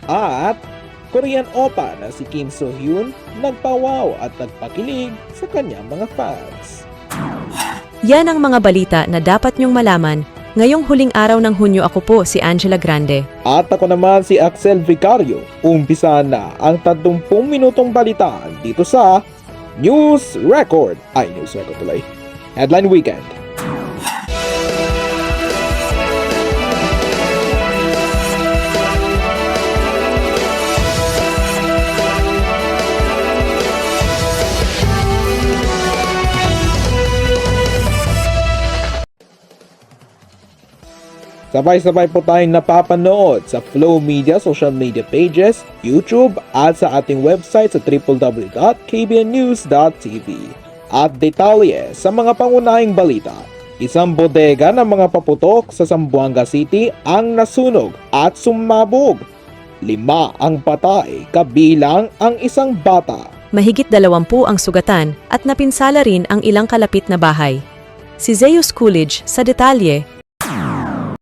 At Korean oppa na si Kim So Hyun nagpawaw at nagpakilig sa kanyang mga fans. Yan ang mga balita na dapat niyong malaman. Ngayong huling araw ng Hunyo, ako po si Angela Grande. At ako naman si Axel Vicario. Umpisa na ang 30 minutong balitaan dito sa News Record. News Record tuloy. Headline Weekend. Sabay-sabay po tayong napapanood sa Flow Media social media pages, YouTube at sa ating website sa www.kbnnews.tv. At detalye sa mga pangunahing balita. Isang bodega ng mga paputok sa Zamboanga City ang nasunog at sumabog. 5 ang patay kabilang ang isang bata. Mahigit 20 ang sugatan at napinsala rin ang ilang kalapit na bahay. Si Zeus Coolidge sa detalye.